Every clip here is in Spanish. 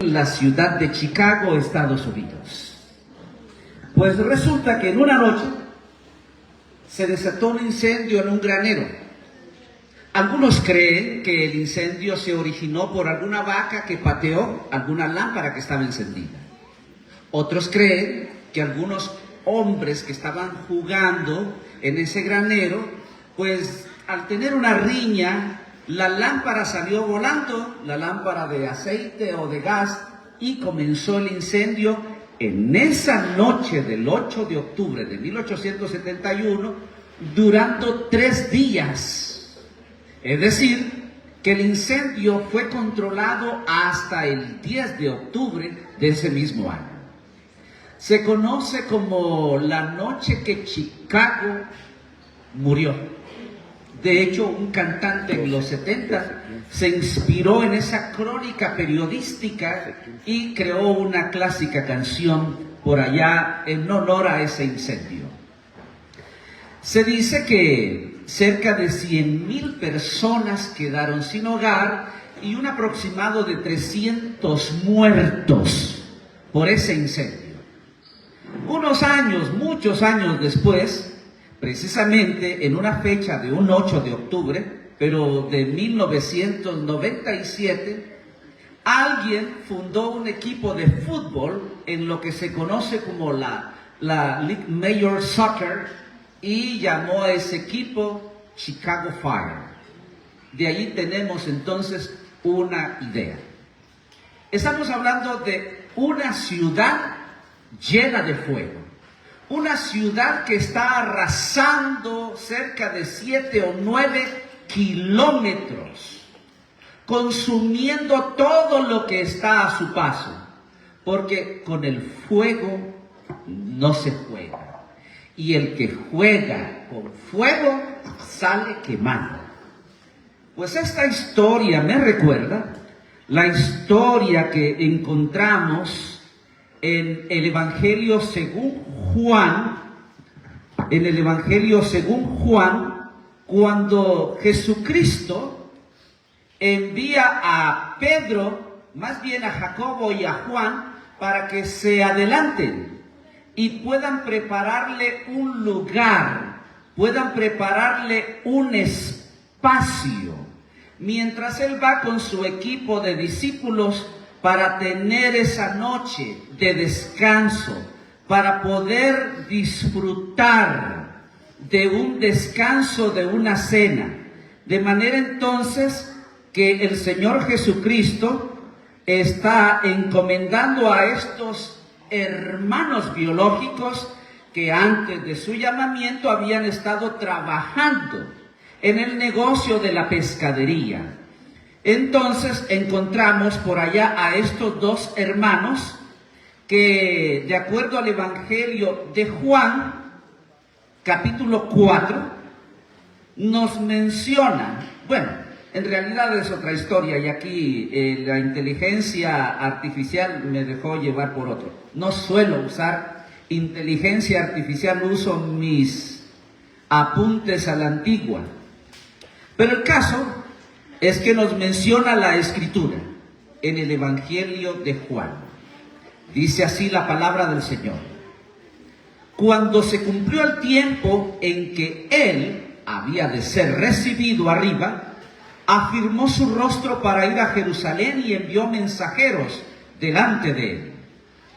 la ciudad de Chicago, Estados Unidos. Pues resulta que en una noche se desató un incendio en un granero. Algunos creen que el incendio se originó por alguna vaca que pateó alguna lámpara que estaba encendida. Otros creen que algunos hombres que estaban jugando en ese granero, pues al tener una riña, la lámpara salió volando, la lámpara de aceite o de gas, y comenzó el incendio en esa noche del 8 de octubre de 1871, durando 3 días. Es decir, que el incendio fue controlado hasta el 10 de octubre de ese mismo año. Se conoce como la noche que Chicago murió. De hecho, un cantante en los 70 se inspiró en esa crónica periodística y creó una clásica canción por allá en honor a ese incendio. Se dice que cerca de 100,000 personas quedaron sin hogar y un aproximado de 300 muertos por ese incendio. Unos años, muchos años después, precisamente en una fecha de un 8 de octubre, pero de 1997, alguien fundó un equipo de fútbol en lo que se conoce como la League Major Soccer y llamó a ese equipo Chicago Fire. De ahí tenemos entonces una idea. Estamos hablando de una ciudad llena de fuego. Una ciudad que está arrasando cerca de 7 o 9 kilómetros, consumiendo todo lo que está a su paso, porque con el fuego no se juega, y el que juega con fuego sale quemando. Pues esta historia me recuerda la historia que encontramos en el Evangelio según Juan, cuando Jesucristo envía a Pedro, más bien a Jacobo y a Juan, para que se adelanten y puedan prepararle un lugar, puedan prepararle un espacio, mientras él va con su equipo de discípulos para tener esa noche de descanso, para poder disfrutar de un descanso, de una cena. De manera entonces que el Señor Jesucristo está encomendando a estos hermanos biológicos que antes de su llamamiento habían estado trabajando en el negocio de la pescadería. Entonces encontramos por allá a estos dos hermanos que, de acuerdo al Evangelio de Juan, capítulo 4, nos mencionan, bueno, en realidad es otra historia y aquí la inteligencia artificial me dejó llevar por otro. No suelo usar inteligencia artificial, uso mis apuntes a la antigua. Pero el caso es que nos menciona la Escritura en el Evangelio de Juan. Dice así la palabra del Señor: cuando se cumplió el tiempo en que él había de ser recibido arriba, afirmó su rostro para ir a Jerusalén y envió mensajeros delante de él,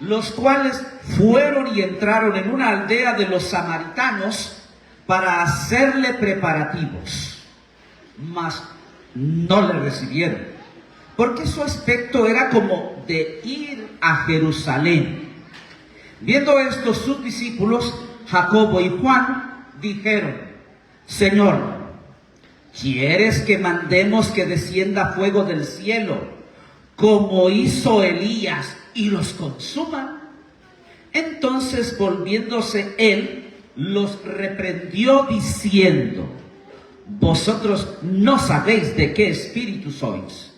los cuales fueron y entraron en una aldea de los samaritanos para hacerle preparativos, mas no le recibieron, porque su aspecto era como de ir a Jerusalén. Viendo esto, sus discípulos, Jacobo y Juan, dijeron: Señor, ¿quieres que mandemos que descienda fuego del cielo, como hizo Elías, y los consuma? Entonces, volviéndose él, los reprendió diciendo: vosotros no sabéis de qué espíritu sois,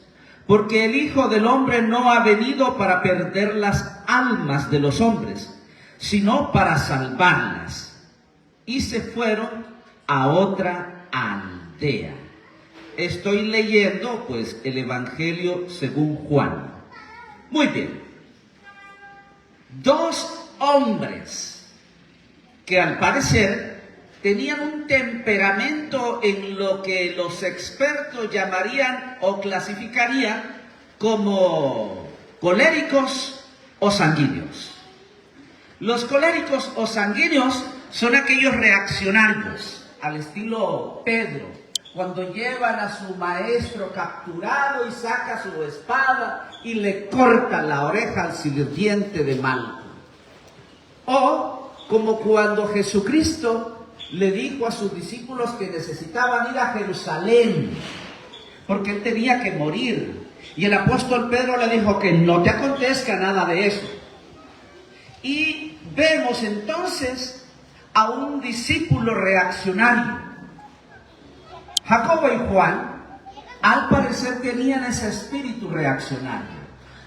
porque el Hijo del Hombre no ha venido para perder las almas de los hombres, sino para salvarlas. Y se fueron a otra aldea. Estoy leyendo pues el Evangelio según Juan. Muy bien. Dos hombres que al parecer tenían un temperamento en lo que los expertos llamarían o clasificarían como coléricos o sanguíneos. Los coléricos o sanguíneos son aquellos reaccionarios al estilo Pedro, cuando llevan a su maestro capturado y saca su espada y le corta la oreja al sirviente de Malco. O como cuando Jesucristo le dijo a sus discípulos que necesitaban ir a Jerusalén, porque él tenía que morir. Y el apóstol Pedro le dijo que no te acontezca nada de eso. Y vemos entonces a un discípulo reaccionario. Jacobo y Juan, al parecer, tenían ese espíritu reaccionario.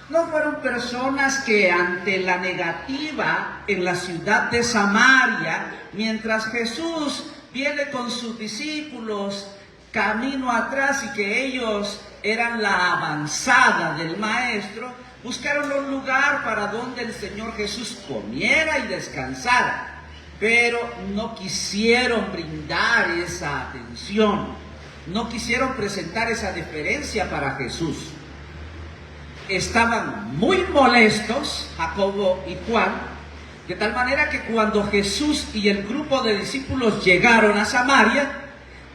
No fueron personas que ante la negativa en la ciudad de Samaria, mientras Jesús viene con sus discípulos camino atrás y que ellos eran la avanzada del maestro, buscaron un lugar para donde el Señor Jesús comiera y descansara, pero no quisieron brindar esa atención, no quisieron presentar esa deferencia para Jesús. Estaban muy molestos, Jacobo y Juan, de tal manera que cuando Jesús y el grupo de discípulos llegaron a Samaria,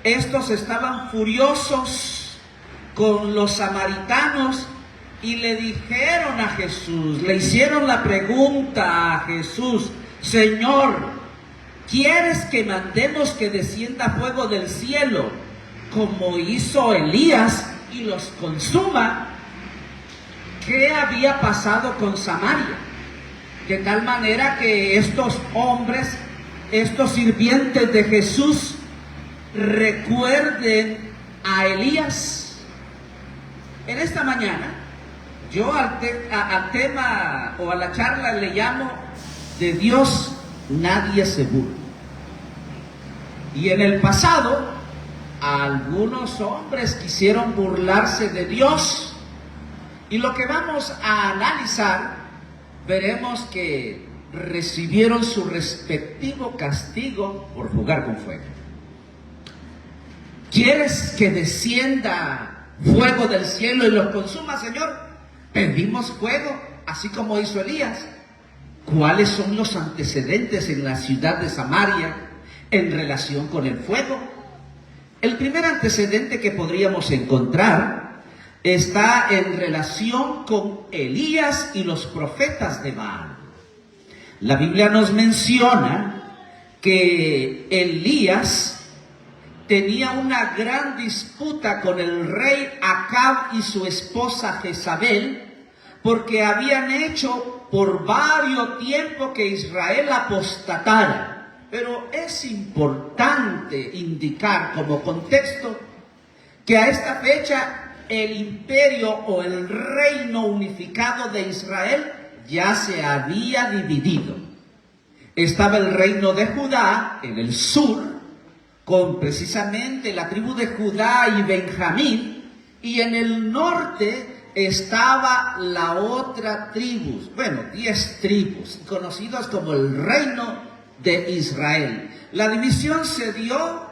estos estaban furiosos con los samaritanos y le dijeron a Jesús, le hicieron la pregunta a Jesús: Señor, ¿quieres que mandemos que descienda fuego del cielo como hizo Elías y los consuma? ¿Qué había pasado con Samaria? De tal manera que estos hombres, estos sirvientes de Jesús, recuerden a Elías. En esta mañana, yo al tema o a la charla le llamo: de Dios nadie se burla. Y en el pasado, algunos hombres quisieron burlarse de Dios. Y lo que vamos a analizar, veremos que recibieron su respectivo castigo por jugar con fuego. ¿Quieres que descienda fuego del cielo y los consuma, Señor? Pedimos fuego, así como hizo Elías. ¿Cuáles son los antecedentes en la ciudad de Samaria en relación con el fuego? El primer antecedente que podríamos encontrar está en relación con Elías y los profetas de Baal. La Biblia nos menciona que Elías tenía una gran disputa con el rey Acab y su esposa Jezabel, porque habían hecho por varios tiempo que Israel apostatara. Pero es importante indicar como contexto que a esta fecha el imperio o el reino unificado de Israel ya se había dividido. Estaba el reino de Judá en el sur, con precisamente la tribu de Judá y Benjamín, y en el norte estaba la otra tribu, 10 tribus, conocidas como el reino de Israel. La división se dio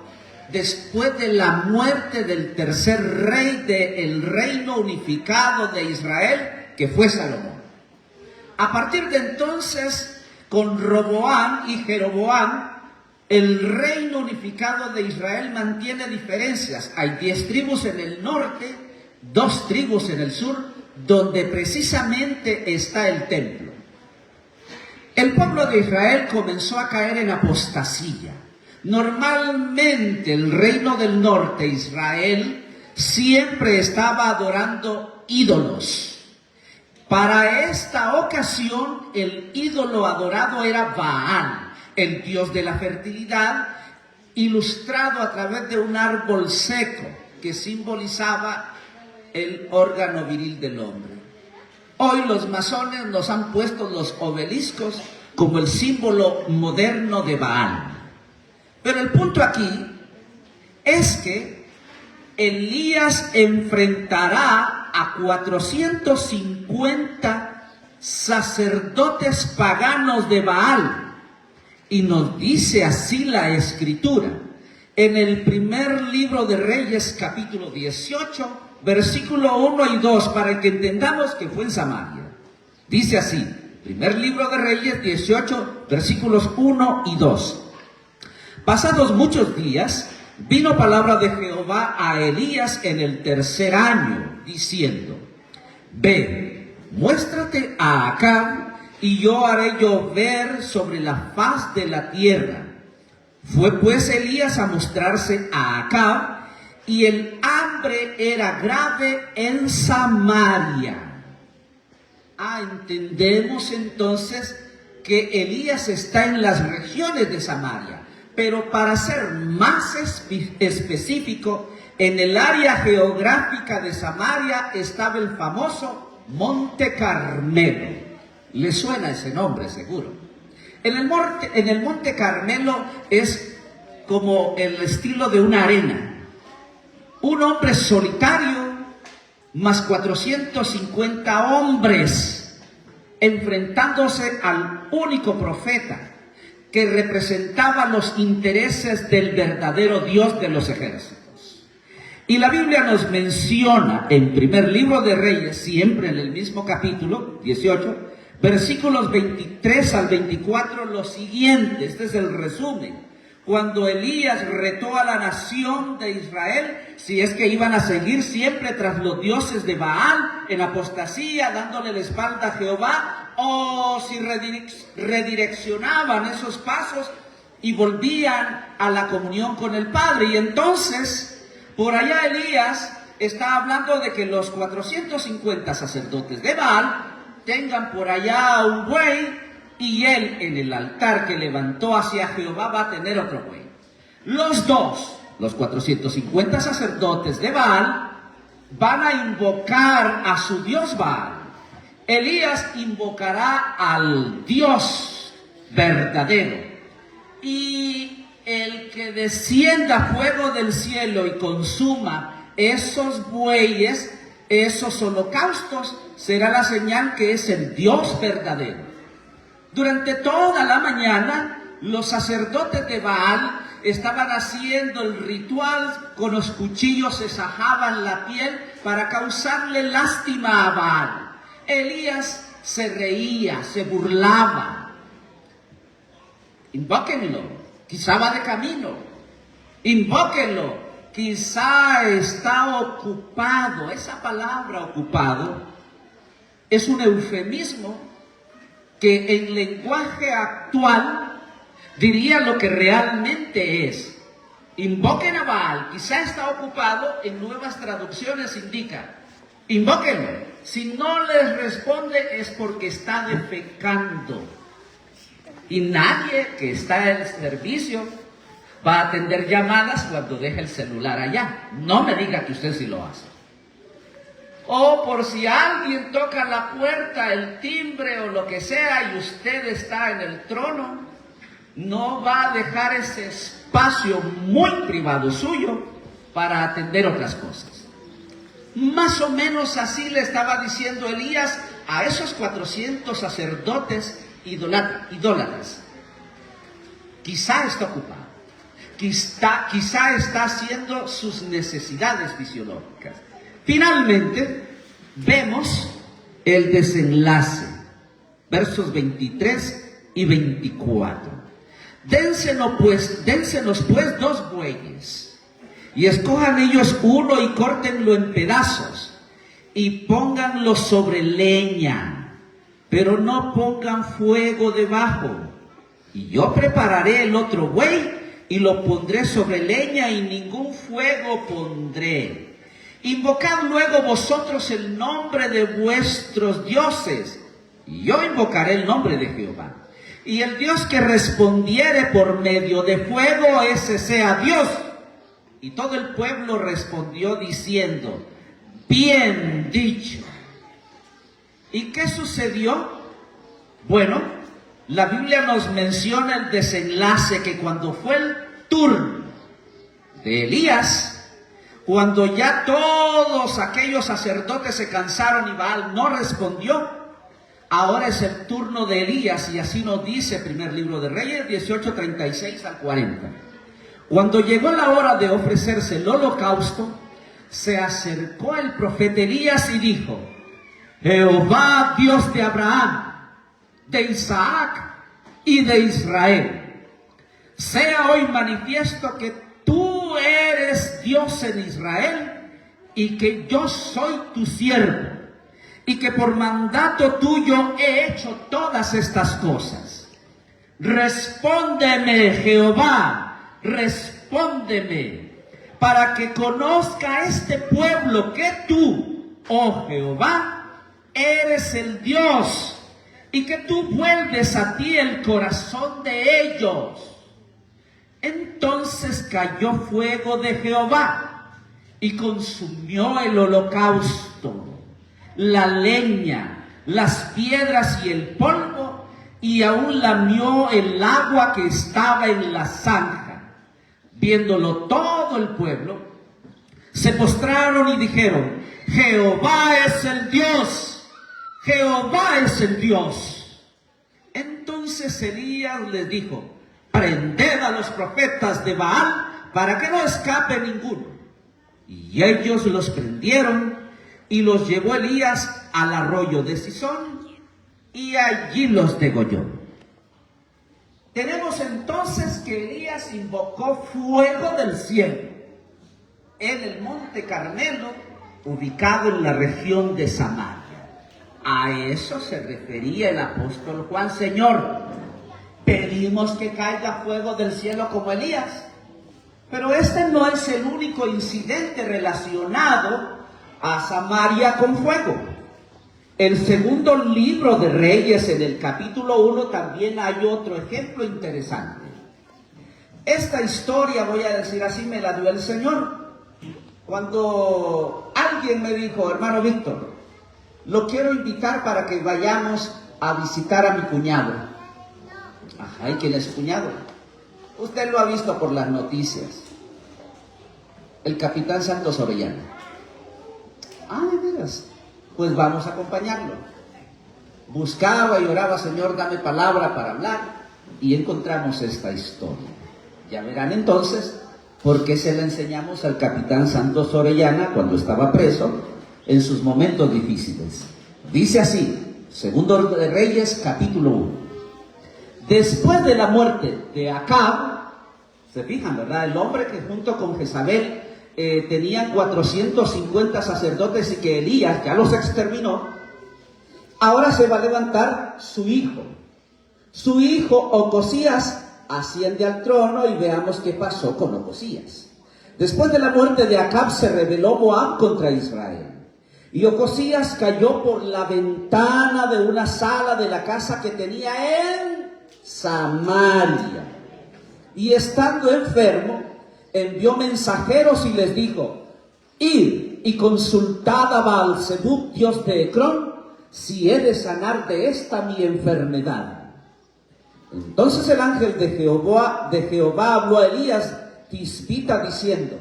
después de la muerte del tercer rey del reino unificado de Israel, que fue Salomón. A partir de entonces, con Roboam y Jeroboam, el reino unificado de Israel mantiene diferencias. Hay 10 tribus en el norte, 2 tribus en el sur, donde precisamente está el templo. El pueblo de Israel comenzó a caer en apostasía. Normalmente el reino del norte, Israel, siempre estaba adorando ídolos. Para esta ocasión, el ídolo adorado era Baal, el dios de la fertilidad, ilustrado a través de un árbol seco que simbolizaba el órgano viril del hombre. Hoy los masones nos han puesto los obeliscos como el símbolo moderno de Baal. Pero el punto aquí es que Elías enfrentará a 450 sacerdotes paganos de Baal. Y nos dice así la Escritura, en el primer libro de Reyes, capítulo 18, versículo 1 y 2, para que entendamos que fue en Samaria. Dice así, primer libro de Reyes 18, versículos 1 y 2. Pasados muchos días, vino palabra de Jehová a Elías en el tercer año, diciendo, ve, muéstrate a Acab, y yo haré llover sobre la faz de la tierra. Fue pues Elías a mostrarse a Acab, y el hambre era grave en Samaria. Entendemos entonces que Elías está en las regiones de Samaria, pero para ser más específico, en el área geográfica de Samaria estaba el famoso Monte Carmelo. ¿Le suena ese nombre seguro? En el Monte Carmelo es como el estilo de una arena. Un hombre solitario más 450 hombres enfrentándose al único profeta que representaba los intereses del verdadero Dios de los ejércitos. Y la Biblia nos menciona en primer libro de Reyes, siempre en el mismo capítulo 18, versículos 23 al 24, lo siguiente. Este es el resumen. Cuando Elías retó a la nación de Israel, si es que iban a seguir siempre tras los dioses de Baal, en apostasía, dándole la espalda a Jehová, o si redireccionaban esos pasos y volvían a la comunión con el Padre. Y entonces, por allá Elías está hablando de que los 450 sacerdotes de Baal tengan por allá un buey, y él en el altar que levantó hacia Jehová va a tener otro buey. Los 450 sacerdotes de Baal van a invocar a su dios Baal. Elías invocará al Dios verdadero. Y el que descienda fuego del cielo y consuma esos bueyes, esos holocaustos, será la señal que es el Dios verdadero. Durante toda la mañana, los sacerdotes de Baal estaban haciendo el ritual, con los cuchillos se sajaban la piel para causarle lástima a Baal. Elías se reía, se burlaba. Invóquenlo, quizá va de camino. Invóquenlo, quizá está ocupado. Esa palabra ocupado es un eufemismo que en lenguaje actual diría lo que realmente es. Invoquen a Baal, quizá está ocupado. En nuevas traducciones indica, invóquenlo. Si no les responde es porque está defecando. Y nadie que está en el servicio va a atender llamadas cuando deje el celular allá. No me diga que usted sí lo hace. O por si alguien toca la puerta, el timbre o lo que sea, y usted está en el trono, no va a dejar ese espacio muy privado suyo para atender otras cosas. Más o menos así le estaba diciendo Elías a esos 400 sacerdotes idólatras. Quizá está ocupado, quizá está haciendo sus necesidades fisiológicas. Finalmente, vemos el desenlace, versos 23 y 24. Dénsenos pues 2 bueyes, y escojan ellos uno y córtenlo en pedazos, y pónganlo sobre leña, pero no pongan fuego debajo. Y yo prepararé el otro buey, y lo pondré sobre leña, y ningún fuego pondré. Invocad luego vosotros el nombre de vuestros dioses, y yo invocaré el nombre de Jehová. Y el Dios que respondiere por medio de fuego, ese sea Dios. Y todo el pueblo respondió diciendo, bien dicho. ¿Y qué sucedió? Bueno, la Biblia nos menciona el desenlace, que cuando fue el turno de Elías, cuando ya todos aquellos sacerdotes se cansaron y Baal no respondió, Ahora es el turno de Elías, y así nos dice primer libro de Reyes 18:36 al 40. Cuando llegó la hora de ofrecerse el holocausto, se acercó el profeta Elías y dijo: Jehová, Dios de Abraham, de Isaac y de Israel, sea hoy manifiesto que tú eres Dios en Israel y que yo soy tu siervo, y que por mandato tuyo he hecho todas estas cosas. Respóndeme, Jehová, respóndeme, para que conozca este pueblo que tú, oh Jehová, eres el Dios, y que tú vuelves a ti el corazón de ellos. Entonces cayó fuego de Jehová y consumió el holocausto, la leña, las piedras y el polvo, y aún lamió el agua que estaba en la zanja. Viéndolo todo el pueblo, se postraron y dijeron: Jehová es el Dios, Jehová es el Dios. Entonces Elías les dijo: prended a los profetas de Baal para que no escape ninguno. Y ellos los prendieron, y los llevó Elías al arroyo de Cisón, y allí los degolló. Tenemos entonces que Elías invocó fuego del cielo en el monte Carmelo, ubicado en la región de Samaria. A eso se refería el apóstol Juan: Señor, pedimos que caiga fuego del cielo como Elías. Pero este no es el único incidente relacionado a Samaria con fuego. El segundo libro de Reyes, en el capítulo 1, también hay otro ejemplo interesante. Esta historia, voy a decir así, me la dio el Señor cuando alguien me dijo: hermano Víctor, lo quiero invitar para que vayamos a visitar a mi cuñado. Ajá, ¿y quién es su cuñado? Usted lo ha visto por las noticias. El capitán Santos Orellana. Ah, de veras. Pues vamos a acompañarlo. Buscaba y oraba: Señor, dame palabra para hablar. Y encontramos esta historia. Ya verán entonces por qué se la enseñamos al capitán Santos Orellana cuando estaba preso en sus momentos difíciles. Dice así, segundo de Reyes, capítulo 1. Después de la muerte de Acab, se fijan, ¿verdad? El hombre que junto con Jezabel tenían 450 sacerdotes y que Elías ya los exterminó. Ahora se va a levantar su hijo. Su hijo Ocosías asciende al trono, y veamos qué pasó con Ocosías. Después de la muerte de Acab se rebeló Moab contra Israel. Y Ocosías cayó por la ventana de una sala de la casa que tenía en Samaria. Y estando enfermo, envió mensajeros y les dijo: id y consultad a Baal-zebub, dios de Ecrón, si he de sanar de esta mi enfermedad. Entonces el ángel de Jehová habló a Elías Tisbita diciendo: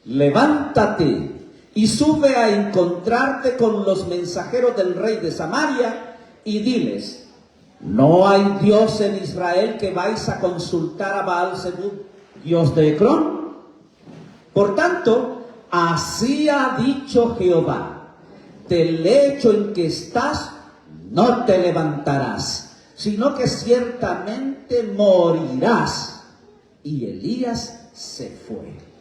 levántate y sube a encontrarte con los mensajeros del rey de Samaria, y diles: ¿no hay Dios en Israel que vais a consultar a Baal-zebub, dios de Ecrón? Por tanto, así ha dicho Jehová: del lecho en que estás no te levantarás, sino que ciertamente morirás. Y Elías se fue.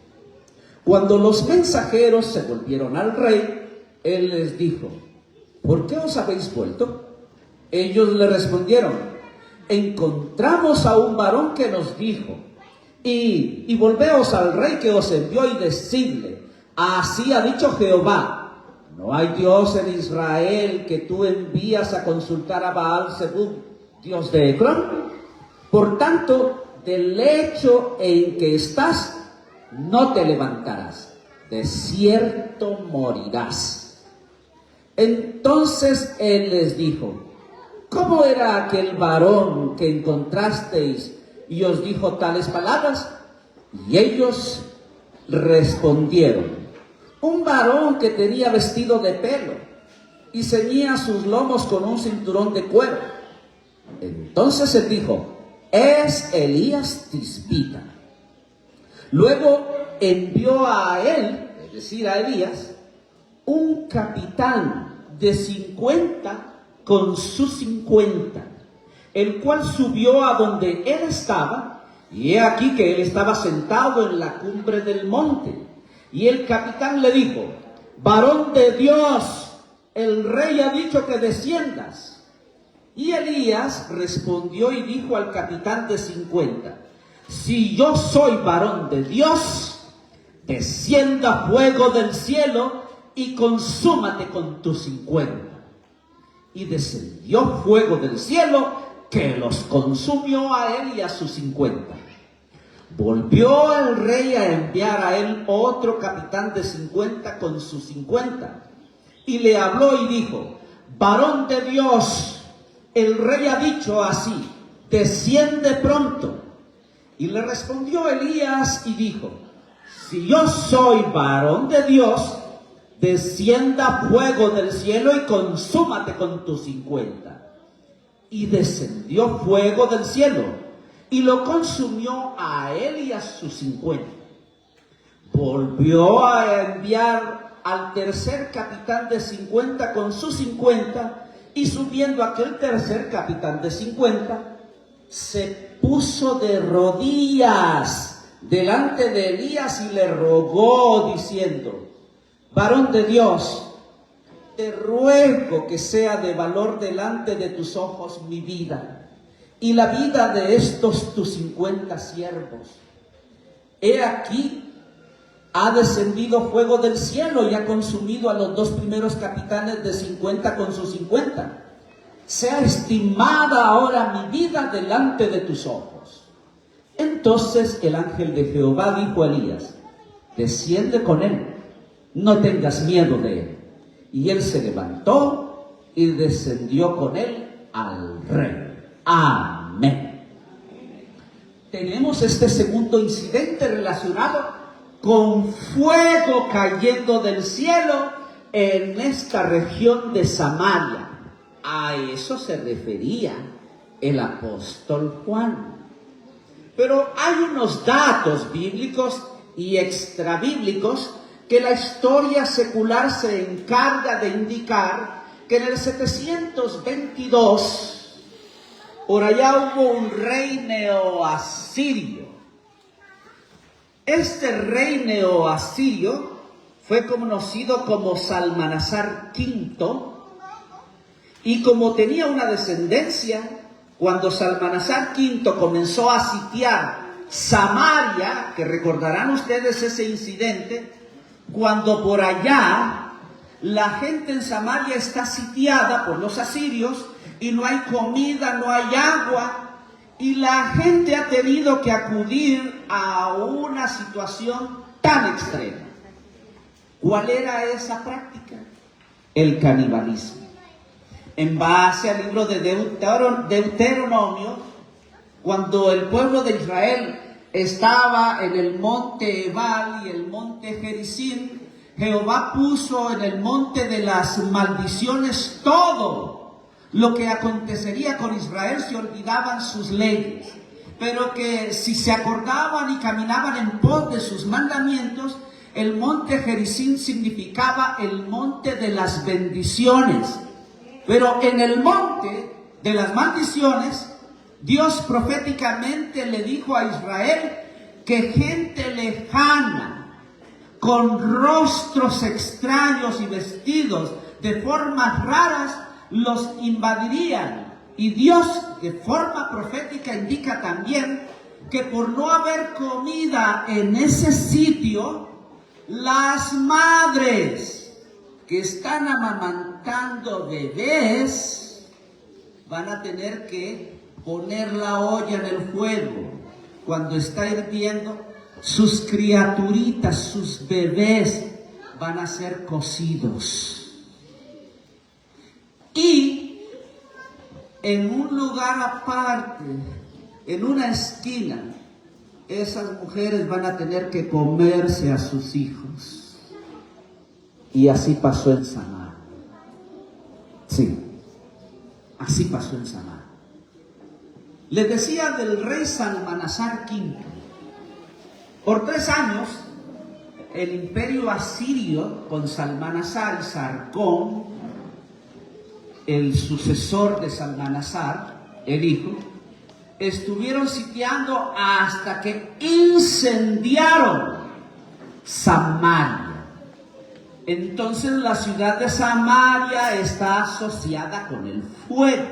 Cuando los mensajeros se volvieron al rey, él les dijo: ¿por qué os habéis vuelto? Ellos le respondieron: encontramos a un varón que nos dijo: y volveos al rey que os envió, y decidle: así ha dicho Jehová, no hay Dios en Israel que tú envías a consultar a Baal-zebub, dios de Ecrón. Por tanto, del lecho en que estás no te levantarás, de cierto morirás. Entonces él les dijo: ¿cómo era aquel varón que encontrasteis y os dijo tales palabras? Y ellos respondieron: un varón que tenía vestido de pelo y ceñía sus lomos con un cinturón de cuero. Entonces él dijo: es Elías Tisbita. Luego envió a él, es decir, a Elías, un capitán de 50 con sus 50, el cual subió a donde él estaba, y he aquí que él estaba sentado en la cumbre del monte. Y el capitán le dijo: varón de Dios, el rey ha dicho que desciendas. Y Elías respondió y dijo al capitán de 50: si yo soy varón de Dios, descienda fuego del cielo y consúmate con tus 50. Y descendió fuego del cielo que los consumió a él y a sus 50. Volvió el rey a enviar a él otro capitán de 50 con sus 50. Y le habló y dijo: varón de Dios, el rey ha dicho así: desciende pronto. Y le respondió Elías y dijo: si yo soy varón de Dios, descienda fuego del cielo y consúmate con tus 50. Y descendió fuego del cielo y lo consumió a él y a sus 50. Volvió a enviar al tercer capitán de 50 con sus 50, y subiendo aquel tercer capitán de 50, se puso de rodillas delante de Elías y le rogó diciendo: varón de Dios, te ruego que sea de valor delante de tus ojos mi vida y la vida de estos tus 50 siervos. He aquí, ha descendido fuego del cielo y ha consumido a los dos primeros capitanes de 50 con sus 50. Sea estimada ahora mi vida delante de tus ojos. Entonces el ángel de Jehová dijo a Elías: desciende con él, no tengas miedo de él. Y él se levantó y descendió con él al rey. Amén. Tenemos este segundo incidente relacionado con fuego cayendo del cielo en esta región de Samaria. A eso se refería el apóstol Juan. Pero hay unos datos bíblicos y extrabíblicos que la historia secular se encarga de indicar que en el 722, por allá hubo un rey neoasirio. Este rey neoasirio fue conocido como Salmanasar V, y como tenía una descendencia, cuando Salmanasar V comenzó a sitiar Samaria, que recordarán ustedes ese incidente, cuando por allá la gente en Samaria está sitiada por los asirios y no hay comida, no hay agua, y la gente ha tenido que acudir a una situación tan extrema. ¿Cuál era esa práctica? El canibalismo. En base al libro de Deuteronomio, cuando el pueblo de Israel estaba en el monte Ebal y el monte Gerizim, Jehová puso en el monte de las maldiciones todo lo que acontecería con Israel si olvidaban sus leyes, pero que si se acordaban y caminaban en pos de sus mandamientos, el monte Gerizim significaba el monte de las bendiciones. Pero en el monte de las maldiciones, Dios proféticamente le dijo a Israel que gente lejana, con rostros extraños y vestidos de formas raras, los invadirían. Y Dios, de forma profética, indica también que por no haber comida en ese sitio, las madres que están amamantando bebés van a tener que poner la olla en el fuego. Cuando está hirviendo, sus criaturitas, sus bebés van a ser cocidos. Y en un lugar aparte, en una esquina, esas mujeres van a tener que comerse a sus hijos. Y así pasó en Samaria. Sí, así pasó en Samaria. Les decía del rey Salmanasar V. Por 3 años, el imperio asirio, con Salmanasar y Sargón, el sucesor de Salmanasar, el hijo, estuvieron sitiando hasta que incendiaron Samaria. Entonces la ciudad de Samaria está asociada con el fuego.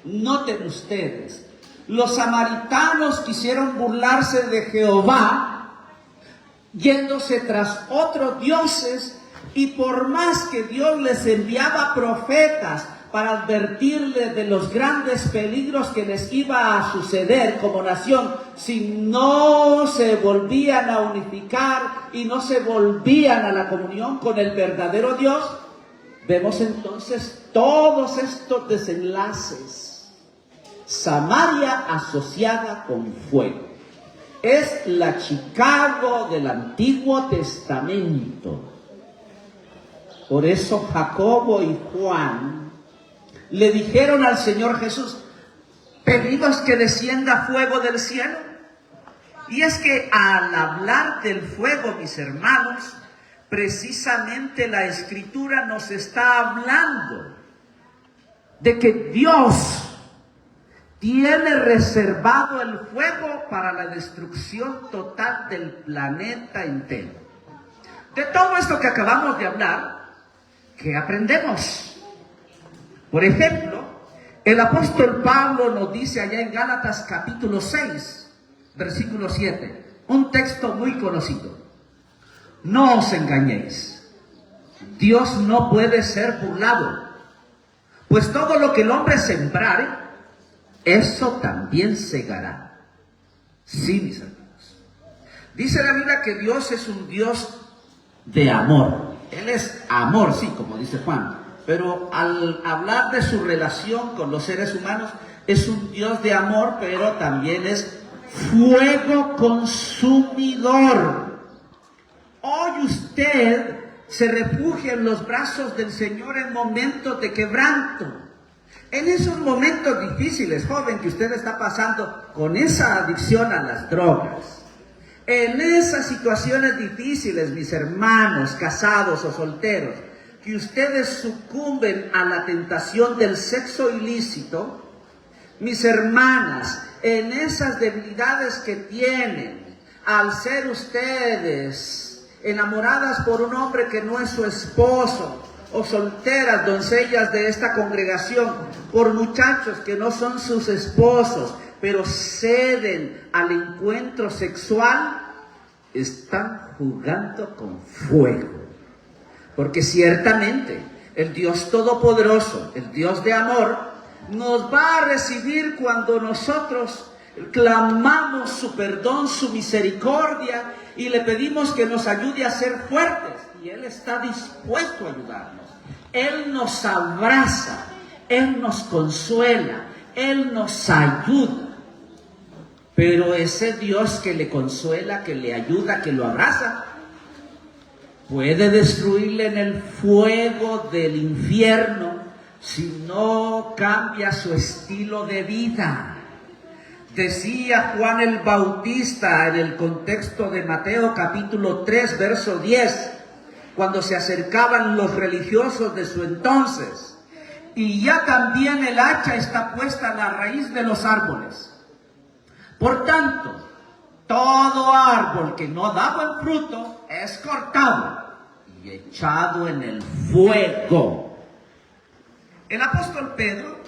Noten ustedes, los samaritanos quisieron burlarse de Jehová, yéndose tras otros dioses, y por más que Dios les enviaba profetas para advertirles de los grandes peligros que les iba a suceder como nación, si no se volvían a unificar y no se volvían a la comunión con el verdadero Dios, vemos entonces todos estos desenlaces. Samaria asociada con fuego. Es la Chicago del Antiguo Testamento. Por eso Jacobo y Juan le dijeron al Señor Jesús: ¿pedimos que descienda fuego del cielo? Y es que al hablar del fuego, mis hermanos, precisamente la Escritura nos está hablando de que Dios tiene reservado el fuego para la destrucción total del planeta entero. De todo esto que acabamos de hablar, ¿qué aprendemos? Por ejemplo, el apóstol Pablo nos dice allá en Gálatas capítulo 6, versículo 7, un texto muy conocido: no os engañéis, Dios no puede ser burlado, pues todo lo que el hombre sembrare, eso también segará. Sí, mis hermanos. Dice la Biblia que Dios es un Dios de amor. Él es amor, sí, como dice Juan. Pero al hablar de su relación con los seres humanos, es un Dios de amor, pero también es fuego consumidor. Hoy usted se refugia en los brazos del Señor en momentos de quebranto. En esos momentos difíciles, joven, que usted está pasando con esa adicción a las drogas, en esas situaciones difíciles, mis hermanos, casados o solteros, que ustedes sucumben a la tentación del sexo ilícito, mis hermanas, en esas debilidades que tienen, al ser ustedes enamoradas por un hombre que no es su esposo, o solteras, doncellas de esta congregación, por muchachos que no son sus esposos, pero ceden al encuentro sexual, están jugando con fuego. Porque ciertamente el Dios Todopoderoso, el Dios de amor, nos va a recibir cuando nosotros clamamos su perdón, su misericordia, y le pedimos que nos ayude a ser fuertes. Y Él está dispuesto a ayudarnos. Él nos abraza, Él nos consuela, Él nos ayuda. Pero ese Dios que le consuela, que le ayuda, que lo abraza, puede destruirle en el fuego del infierno si no cambia su estilo de vida. Decía Juan el Bautista en el contexto de Mateo capítulo 3, verso 10, cuando se acercaban los religiosos de su entonces: y ya también el hacha está puesta en la raíz de los árboles. Por tanto, todo árbol que no da buen fruto es cortado y echado en el fuego. El apóstol Pedro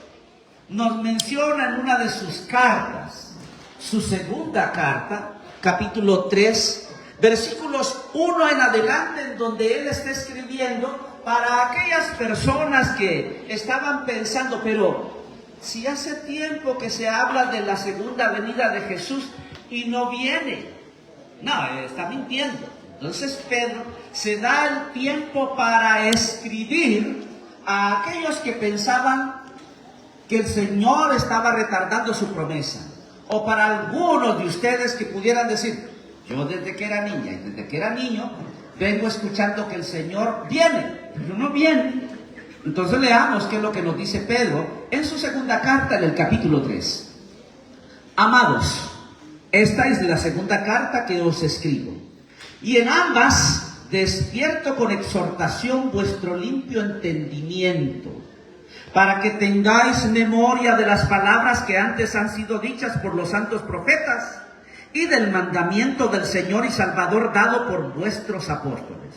nos menciona en una de sus cartas, su segunda carta, capítulo 3, versículos 1 en adelante, en donde él está escribiendo para aquellas personas que estaban pensando: pero si hace tiempo que se habla de la segunda venida de Jesús y no viene. No, está mintiendo. Entonces Pedro se da el tiempo para escribir a aquellos que pensaban que el Señor estaba retardando su promesa. O para algunos de ustedes que pudieran decir: yo desde que era niña y desde que era niño vengo escuchando que el Señor viene, pero no viene. Entonces leamos qué es lo que nos dice Pedro en su segunda carta, en el capítulo 3. Amados, esta es la segunda carta que os escribo, y en ambas despierto con exhortación vuestro limpio entendimiento, para que tengáis memoria de las palabras que antes han sido dichas por los santos profetas, y del mandamiento del Señor y Salvador dado por vuestros apóstoles.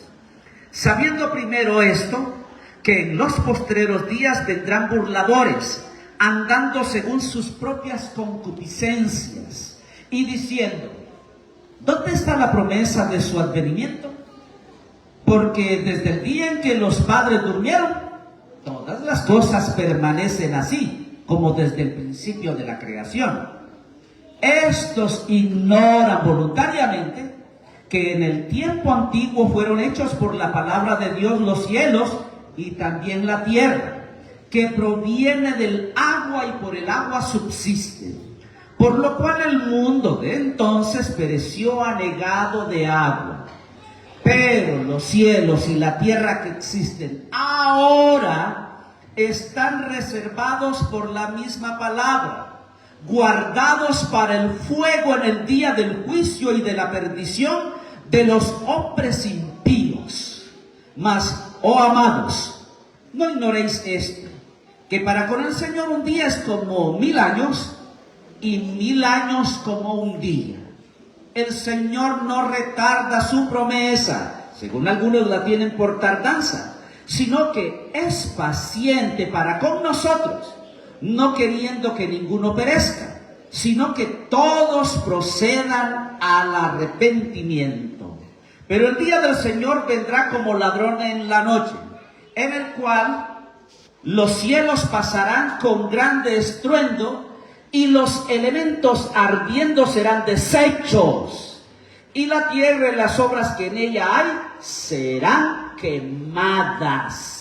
Sabiendo primero esto, que en los postreros días vendrán burladores, andando según sus propias concupiscencias, y diciendo: ¿dónde está la promesa de su advenimiento? Porque desde el día en que los padres durmieron, todas las cosas permanecen así, como desde el principio de la creación. Estos ignoran voluntariamente que en el tiempo antiguo fueron hechos por la palabra de Dios los cielos y también la tierra, que proviene del agua y por el agua subsiste. Por lo cual el mundo de entonces pereció anegado de agua. Pero los cielos y la tierra que existen ahora están reservados por la misma palabra, guardados para el fuego en el día del juicio y de la perdición de los hombres impíos. Mas, oh amados, no ignoréis esto, que para con el Señor un día es como 1000 años, y 1000 años como un día. El Señor no retarda su promesa, según algunos la tienen por tardanza, sino que es paciente para con nosotros, no queriendo que ninguno perezca, sino que todos procedan al arrepentimiento. Pero el día del Señor vendrá como ladrón en la noche, en el cual los cielos pasarán con grande estruendo, y los elementos ardiendo serán deshechos, y la tierra y las obras que en ella hay serán quemadas.